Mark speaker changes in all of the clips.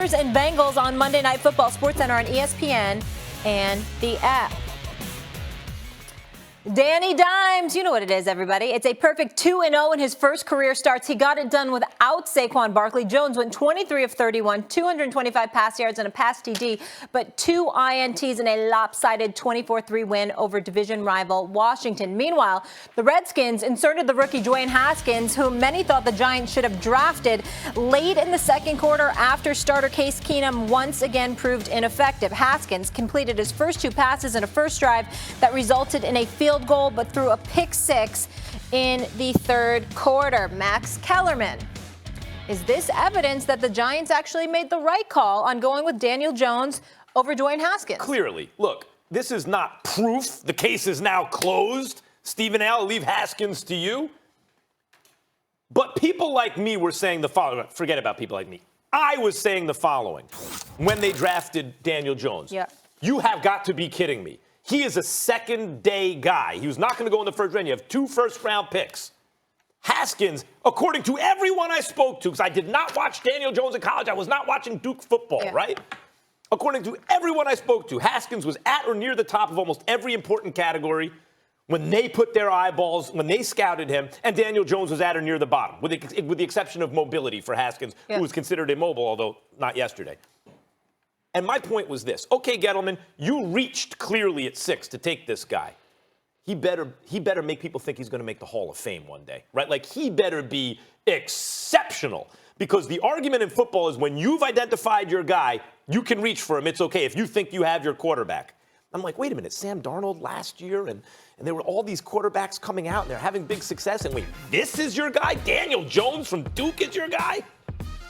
Speaker 1: And Bengals on Monday Night Football, SportsCenter on ESPN and the app. Danny Dimes, you know what it is, everybody. It's a perfect 2-0 in his first career starts. He got it done without Saquon Barkley. Jones went 23 of 31, 225 pass yards and a pass TD, but 2 INTs in a lopsided 24-3 win over division rival Washington. Meanwhile, the Redskins inserted the rookie Dwayne Haskins, whom many thought the Giants should have drafted late in the second quarter after starter Case Keenum once again proved ineffective. Haskins completed his first 2 passes in a first drive that resulted in a field goal, but threw a pick 6 in the third quarter. Max Kellerman. Is this evidence that the Giants actually made the right call on going with Daniel Jones over Dwayne Haskins?
Speaker 2: Clearly. Look, this is not proof. The case is now closed. Stephen A., I'll leave Haskins to you. But people like me were saying the following. Forget about people like me. I was saying the following when they drafted Daniel Jones.
Speaker 1: Yeah.
Speaker 2: You have got to be kidding me. He is a second-day guy. He was not going to go in the first round. You have 2 first-round picks. Haskins, according to everyone I spoke to, because I did not watch Daniel Jones in college. I was not watching Duke football, right? According to everyone I spoke to, Haskins was at or near the top of almost every important category when they put their eyeballs, when they scouted him, and Daniel Jones was at or near the bottom, with the exception of mobility for Haskins, who was considered immobile, although not yesterday. And my point was this. Okay, Gettleman, you reached clearly at 6 to take this guy. He better make people think he's going to make the Hall of Fame one day, right? Like, he better be exceptional. Because the argument in football is when you've identified your guy, you can reach for him. It's okay if you think you have your quarterback. I'm like, wait a minute, Sam Darnold last year, and there were all these quarterbacks coming out, and they're having big success. And wait, this is your guy? Daniel Jones from Duke is your guy?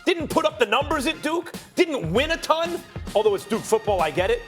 Speaker 2: Didn't put up the numbers at Duke, didn't win a ton, although it's Duke football, I get it.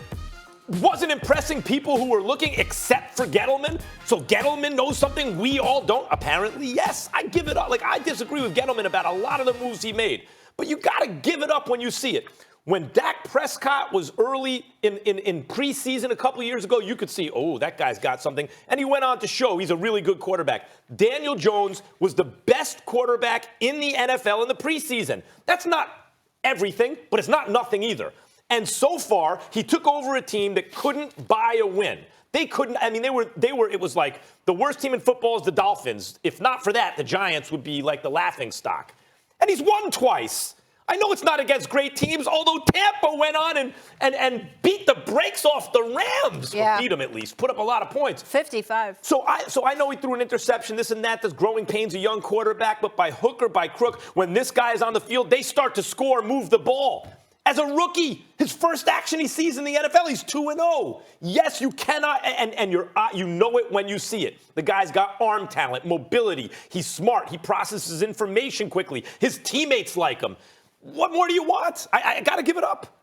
Speaker 2: Wasn't impressing people who were looking except for Gettleman. So Gettleman knows something we all don't? Apparently, yes. I give it up. Like, I disagree with Gettleman about a lot of the moves he made. But you got to give it up when you see it. When Dak Prescott was early in preseason a couple of years ago, you could see, oh, that guy's got something. And he went on to show he's a really good quarterback. Daniel Jones was the best quarterback in the NFL in the preseason. That's not everything, but it's not nothing either. And so far, he took over a team that couldn't buy a win. They couldn't, I mean, it was like the worst team in football is the Dolphins. If not for that, the Giants would be like the laughing stock. And he's won twice. I know it's not against great teams, although Tampa went on and beat the brakes off the Rams.
Speaker 1: Yeah.
Speaker 2: Or beat them at least, put up a lot of points.
Speaker 1: 55.
Speaker 2: So I know he threw an interception, this and that. There's growing pains, a young quarterback, but by hook or by crook, when this guy is on the field, they start to score, move the ball. As a rookie, his first action he sees in the NFL, he's 2-0. Yes, you cannot, and you know it when you see it. The guy's got arm talent, mobility. He's smart. He processes information quickly. His teammates like him. What more do you want? I got to give it up.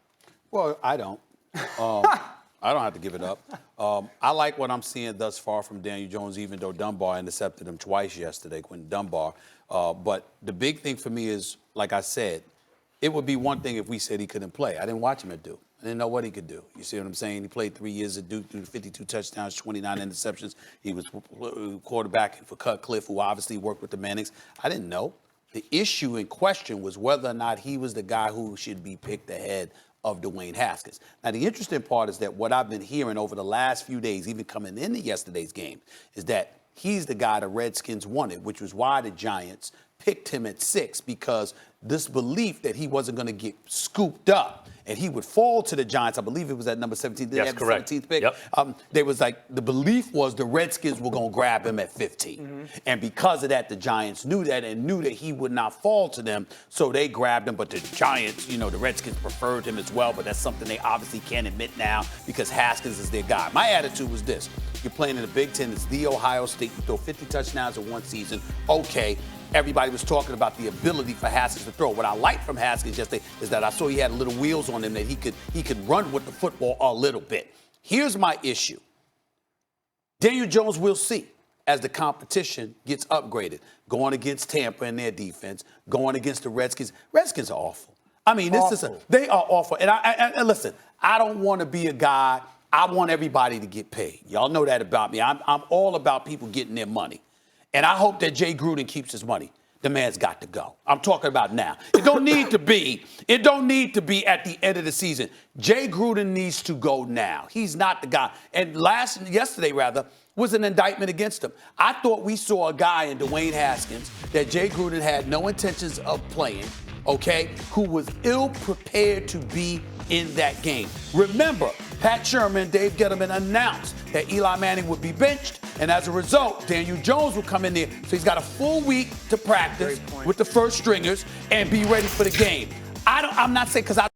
Speaker 3: Well, I don't. I don't have to give it up. I like what I'm seeing thus far from Daniel Jones, even though Dunbar intercepted him twice yesterday, Quentin Dunbar. But the big thing for me is, like I said, it would be one thing if we said he couldn't play. I didn't watch him at Duke. I didn't know what he could do. You see what I'm saying? He played 3 years at Duke, threw 52 touchdowns, 29 interceptions. He was quarterbacking for Cutcliffe, who obviously worked with the Mannings. I didn't know. The issue in question was whether or not he was the guy who should be picked ahead of Dwayne Haskins. Now, the interesting part is that what I've been hearing over the last few days, even coming into yesterday's game, is that he's the guy the Redskins wanted, which was why the Giants picked him at 6, because this belief that he wasn't going to get scooped up and he would fall to the Giants. I believe it was at number 17.
Speaker 2: Yes, correct.
Speaker 3: The 17th pick.
Speaker 2: Yep.
Speaker 3: There was like, the belief was the Redskins were going to grab him at 15. Mm-hmm. And because of that, the Giants knew that and knew that he would not fall to them. So they grabbed him. But the Giants, the Redskins preferred him as well. But that's something they obviously can't admit now because Haskins is their guy. My attitude was this. You're playing in the Big Ten. It's the Ohio State. You throw 50 touchdowns in one season. Okay. Everybody was talking about the ability for Haskins to throw. What I liked from Haskins yesterday is that I saw he had little wheels on him, that he could run with the football a little bit. Here's my issue. Daniel Jones, we'll see as the competition gets upgraded. Going against Tampa in their defense, going against the Redskins. Redskins are awful. I mean, they are awful. And listen, I don't want to be a guy. I want everybody to get paid. Y'all know that about me. I'm all about people getting their money. And I hope that Jay Gruden keeps his money. the man's got to go. I'm talking about now. It don't need to be. It don't need to be at the end of the season. Jay Gruden needs to go now. He's not the guy. And yesterday was an indictment against him. I thought we saw a guy in Dwayne Haskins that Jay Gruden had no intentions of playing, okay, who was ill-prepared to be in that game. Remember, Pat Sherman, Dave Gettleman announced that Eli Manning would be benched, and as a result, Daniel Jones would come in there. So he's got a full week to practice with the first stringers and be ready for the game. I'm not saying because I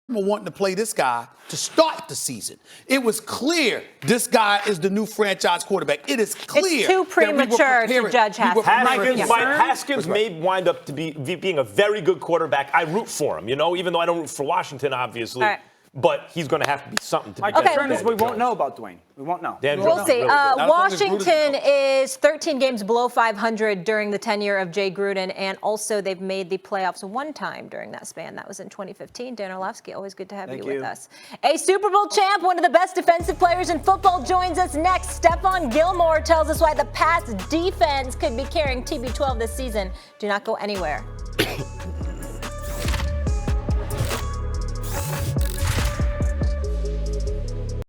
Speaker 3: wanting to play this guy to start the season. It was clear this guy is the new franchise quarterback. It is clear.
Speaker 1: It's too premature to judge Haskins.
Speaker 2: Haskins may wind up to being a very good quarterback. I root for him, even though I don't root for Washington, obviously.
Speaker 1: All right.
Speaker 2: but he's going to have to be something to
Speaker 4: My
Speaker 2: be better
Speaker 4: concern
Speaker 2: than
Speaker 4: is we
Speaker 2: Daniel
Speaker 4: won't know
Speaker 2: Jones.
Speaker 4: about Dwayne. We won't know.
Speaker 2: Daniel
Speaker 1: We'll
Speaker 2: Jones
Speaker 1: see.
Speaker 2: is really good.
Speaker 3: Not as long as Gruden
Speaker 1: Washington
Speaker 3: is
Speaker 1: is 13 games below 500 during the tenure of Jay Gruden, and also they've made the playoffs one time during that span. That was in 2015. Dan Orlovsky, always good to have you with us. A Super Bowl champ, one of the best defensive players in football, joins us next. Stephon Gilmore tells us why the Pats defense could be carrying TB12 this season. Do not go anywhere.